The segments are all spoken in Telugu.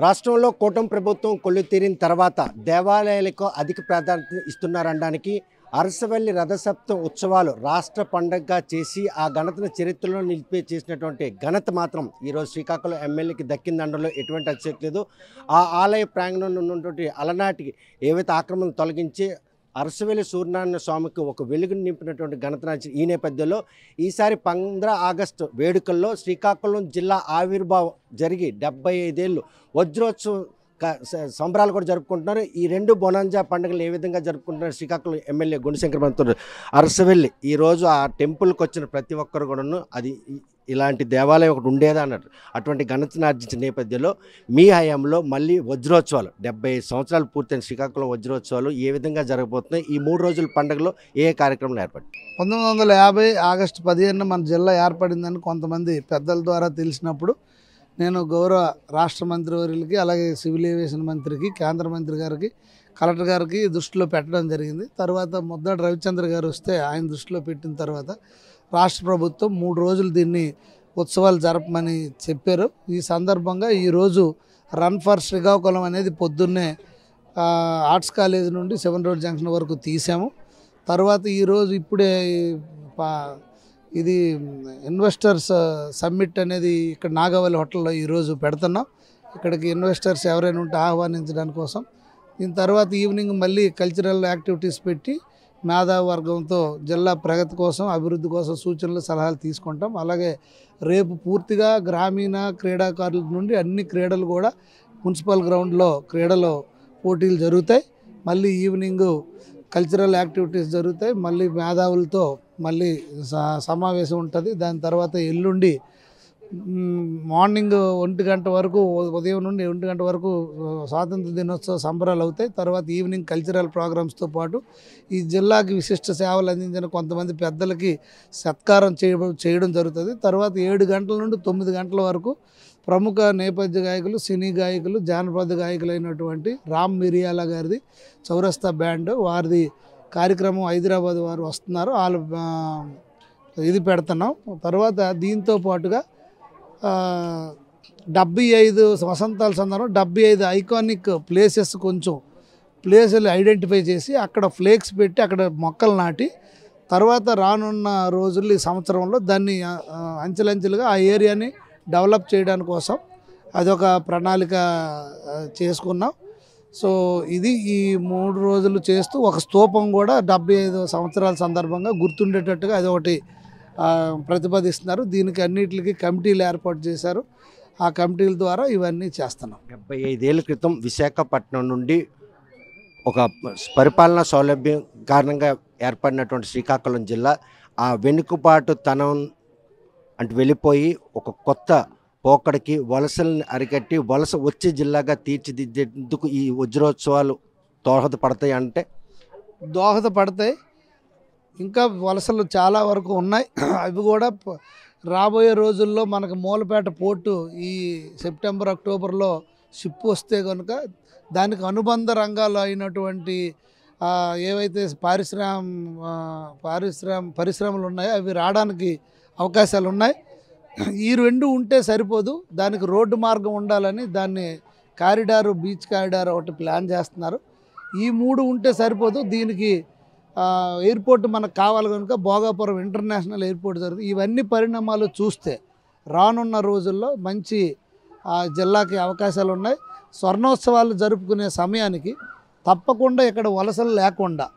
రాష్ట్రంలో కూటమి ప్రభుత్వం కొల్లు తీరిన తర్వాత దేవాలయాలకు అధిక ప్రాధాన్యత ఇస్తున్నారనడానికి అరసవల్లి రథసప్తం ఉత్సవాలు రాష్ట్ర పండగగా చేసి ఆ ఘనతను చరిత్రలో నిలిపి చేసినటువంటి ఘనత మాత్రం ఈరోజు శ్రీకాకుళం ఎమ్మెల్యేకి దక్కిందండలో ఎటువంటి అతిశక్తి లేదు. ఆ ఆలయ ప్రాంగణంలో ఉన్నటువంటి అలనాటికి ఏవైతే ఆక్రమణలు తొలగించి అరసవల్లి సూర్యనారాయణ స్వామికి ఒక వెలుగును నింపినటువంటి ఘనత ఈ నేపథ్యంలో ఈసారి 15 ఆగస్టు వేడుకల్లో శ్రీకాకుళం జిల్లా ఆవిర్భావం జరిగి 75 ఏళ్ళు వజ్రోత్సవం సంబరాలు కూడా జరుపుకుంటున్నారు. ఈ రెండు బొనాంజా పండుగలు ఏ విధంగా జరుపుకుంటున్నారు శ్రీకాకుళం ఎమ్మెల్యే గుణశంకర్ మంత్రులు అరసవల్లి ఈరోజు ఆ టెంపుల్కి వచ్చిన ప్రతి ఒక్కరు కూడాను అది ఇలాంటి దేవాలయం ఒకటి ఉండేదా అన్నట్టు అటువంటి ఘనతను ఆర్జించిన నేపథ్యంలో మీ హయాంలో మళ్ళీ వజ్రోత్సవాలు 75 సంవత్సరాలు పూర్తయిన శ్రీకాకుళం వజ్రోత్సవాలు ఏ విధంగా జరగబోతున్నాయి? ఈ 3 రోజుల పండుగలో ఏ కార్యక్రమాలు ఏర్పడి 1950 ఆగస్టు 15 మన జిల్లా ఏర్పడిందని కొంతమంది పెద్దల ద్వారా తెలిసినప్పుడు నేను గౌరవ రాష్ట్ర మంత్రివర్యులకి అలాగే సివిల్ ఏవియేషన్ మంత్రికి కేంద్ర మంత్రి గారికి కలెక్టర్ గారికి దృష్టిలో పెట్టడం జరిగింది. తర్వాత ముద్దాడి రవిచంద్ర గారు వస్తే ఆయన దృష్టిలో పెట్టిన తర్వాత రాష్ట్ర ప్రభుత్వం 3 రోజులు దీన్ని ఉత్సవాలు జరపమని చెప్పారు. ఈ సందర్భంగా ఈరోజు రన్ ఫర్ శ్రీకాకుళం అనేది పొద్దున్నే ఆర్ట్స్ కాలేజ్ నుండి 7 రోడ్ జంక్షన్ వరకు తీసాము. తర్వాత ఈరోజు ఇప్పుడే ఇది ఇన్వెస్టర్స్ సమ్మిట్ అనేది ఇక్కడ నాగవల్లి హోటల్లో ఈరోజు పెడుతున్నాం. ఇక్కడికి ఇన్వెస్టర్స్ ఎవరైనా ఉంటే ఆహ్వానించడానికి కోసం. దీని తర్వాత ఈవినింగ్ మళ్ళీ కల్చరల్ యాక్టివిటీస్ పెట్టి మేధావర్గంతో జిల్లా ప్రగతి కోసం అభివృద్ధి కోసం సూచనలు సలహాలు తీసుకుంటాం. అలాగే రేపు పూర్తిగా గ్రామీణ క్రీడాకారుల నుండి అన్ని క్రీడలు కూడా మున్సిపల్ గ్రౌండ్లో క్రీడలు పోటీలు జరుగుతాయి. మళ్ళీ ఈవినింగ్ కల్చరల్ యాక్టివిటీస్ జరుగుతాయి. మళ్ళీ మేధావులతో మళ్ళీ సమావేశం ఉంటుంది. దాని తర్వాత ఎల్లుండి మార్నింగ్ 1 గంట వరకు ఉదయం నుండి 1 గంట వరకు స్వాతంత్ర దినోత్సవ సంబరాలు అవుతాయి. తర్వాత ఈవినింగ్ కల్చరల్ ప్రోగ్రామ్స్తో పాటు ఈ జిల్లాకి విశిష్ట సేవలు అందించిన కొంతమంది పెద్దలకి సత్కారం చేయడం జరుగుతుంది. తర్వాత 7 గంటల నుండి 9 గంటల వరకు ప్రముఖ నేపథ్య గాయకులు సినీ గాయకులు జానపద గాయకులైనటువంటి రామ్ మిరియాల గారిది చౌరస్తా బ్యాండ్ వారిది కార్యక్రమం హైదరాబాద్ వారు వస్తున్నారు. వాళ్ళు ఇది పెడుతున్నాం. తర్వాత దీంతో పాటుగా 75 వసంతాల సందర్భం 75 ఐకానిక్ ప్లేసెస్ కొంచెం ప్లేసులు ఐడెంటిఫై చేసి అక్కడ ఫ్లేక్స్ పెట్టి అక్కడ మొక్కలు నాటి తర్వాత రానున్న రోజుల్లో ఈ సంవత్సరంలో దాన్ని అంచెలంచెలుగా ఆ ఏరియాని డెవలప్ చేయడానికి కోసం అదొక ప్రణాళిక చేసుకున్నాం. సో ఇది ఈ 3 రోజులు చేస్తూ ఒక స్తూపం కూడా 75 సంవత్సరాల సందర్భంగా గుర్తుండేటట్టుగా అదొకటి ప్రతిపాదిస్తున్నారు. దీనికి అన్నిటికీ కమిటీలు ఏర్పాటు చేశారు. ఆ కమిటీల ద్వారా ఇవన్నీ చేస్తున్నాం. 75 ఏళ్ల క్రితం విశాఖపట్నం నుండి ఒక పరిపాలనా సౌలభ్యం కారణంగా ఏర్పడినటువంటి శ్రీకాకుళం జిల్లా ఆ వెనుకబాటు తనం అంటే వెళ్ళిపోయి ఒక కొత్త పోకడికి వలసలను అరికట్టి వలస వచ్చే జిల్లాగా తీర్చిదిద్దేందుకు ఈ వజ్రోత్సవాలు దోహదపడతాయి అంటే దోహదపడతాయి. ఇంకా వలసలు చాలా వరకు ఉన్నాయి. అవి కూడా రాబోయే రోజుల్లో మనకు మూలపేట పోర్టు ఈ సెప్టెంబర్ అక్టోబర్లో షిప్ వస్తే కనుక దానికి అనుబంధ రంగాలు అయినటువంటి ఏవైతే పరిశ్రమలు ఉన్నాయో అవి రావడానికి అవకాశాలు ఉన్నాయి. ఈ 2 ఉంటే సరిపోదు, దానికి రోడ్డు మార్గం ఉండాలని దాన్ని కారిడారు బీచ్ కారిడార్ ఒకటి ప్లాన్ చేస్తున్నారు. ఈ 3 ఉంటే సరిపోదు. దీనికి ఎయిర్పోర్ట్ మనకు కావాలి కనుక భోగాపురం ఇంటర్నేషనల్ ఎయిర్పోర్ట్ జరుగుతుంది. ఇవన్నీ పరిణామాలు చూస్తే రానున్న రోజుల్లో మంచి జిల్లాకి అవకాశాలు ఉన్నాయి. స్వర్ణోత్సవాలు జరుపుకునే సమయానికి తప్పకుండా ఇక్కడ వలసలు లేకుండా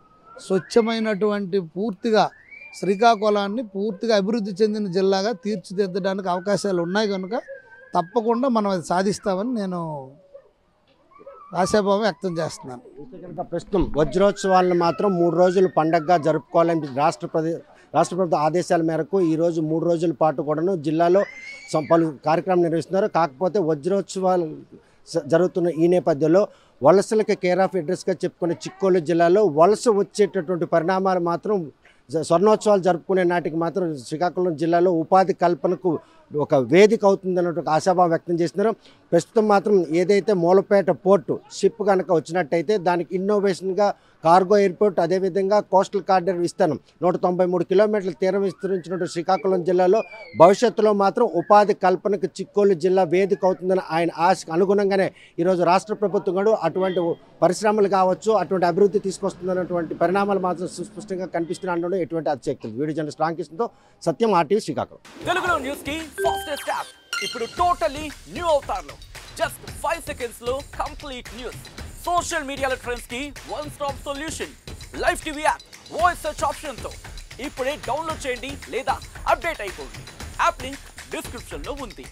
స్వచ్ఛమైనటువంటి పూర్తిగా శ్రీకాకుళాన్ని పూర్తిగా అభివృద్ధి చెందిన జిల్లాగా తీర్చిదిద్దడానికి అవకాశాలు ఉన్నాయి కనుక తప్పకుండా మనం అది సాధిస్తామని నేను ఆశాభావం వ్యక్తం చేస్తున్నాను. ప్రస్తుతం వజ్రోత్సవాలను మాత్రం 3 రోజులు పండగగా జరుపుకోవాలని రాష్ట్ర ప్రభుత్వ ఆదేశాల మేరకు ఈరోజు 3 రోజుల పాటు కూడాను జిల్లాలో పలు కార్యక్రమాలు నిర్వహిస్తున్నారు. కాకపోతే వజ్రోత్సవాలు జరుగుతున్న ఈ నేపథ్యంలో వలసలకి కేర్ ఆఫ్ అడ్రస్గా చెప్పుకునే చిక్కోలు జిల్లాలో వలస వచ్చేటటువంటి పరిణామాలు మాత్రం స్వర్ణోత్సవాలు జరుపుకునే నాటికి మాత్రం శ్రీకాకుళం జిల్లాలో ఉపాధి కల్పనకు ఒక వేదిక అవుతుంది అన్నట్టు ఆశాభావం వ్యక్తం చేస్తున్నారు. ప్రస్తుతం మాత్రం ఏదైతే మూలపేట పోర్టు షిప్ కనుక వచ్చినట్టయితే దానికి ఇన్నోవేషన్గా కార్గో ఎయిర్పోర్ట్, అదేవిధంగా కోస్టల్ కారిడార్ విస్తరణ 193 కిలోమీటర్ల తీరం విస్తరించినట్టు శ్రీకాకుళం జిల్లాలో భవిష్యత్తులో మాత్రం ఉపాధి కల్పనకు చిక్కోలు జిల్లా వేదిక అవుతుందని ఆయన ఆశకు అనుగుణంగానే ఈరోజు రాష్ట్ర ప్రభుత్వం కూడా అటువంటి పరిశ్రమలు కావచ్చు, అటువంటి అభివృద్ధి తీసుకొస్తుందన్నటువంటి పరిణామాలు మాత్రం సుస్పష్టంగా కనిపిస్తున్నాయి. ఎటువంటి అతిశక్తులు. వీడియో జర్నలిస్ట్ రామకృష్ణతో సత్యం, RTV శ్రీకాకుళం. తెలుగులో న్యూస్ కి ఫాస్టెస్ట్ యాప్ ఇప్పుడు టోటల్లీ న్యూ అవతార్లో జస్ట్ 5 seconds లో కంప్లీట్ న్యూస్. సోషల్ మీడియాలో ట్రెండ్స్ కి one stop solution. Live TV app voice search option తో ఇప్పుడే డౌన్లోడ్ చేయండి లేదా అప్డేట్ అయిపోండి. యాప్ లింక్ డిస్క్రిప్షన్ లో ఉంది.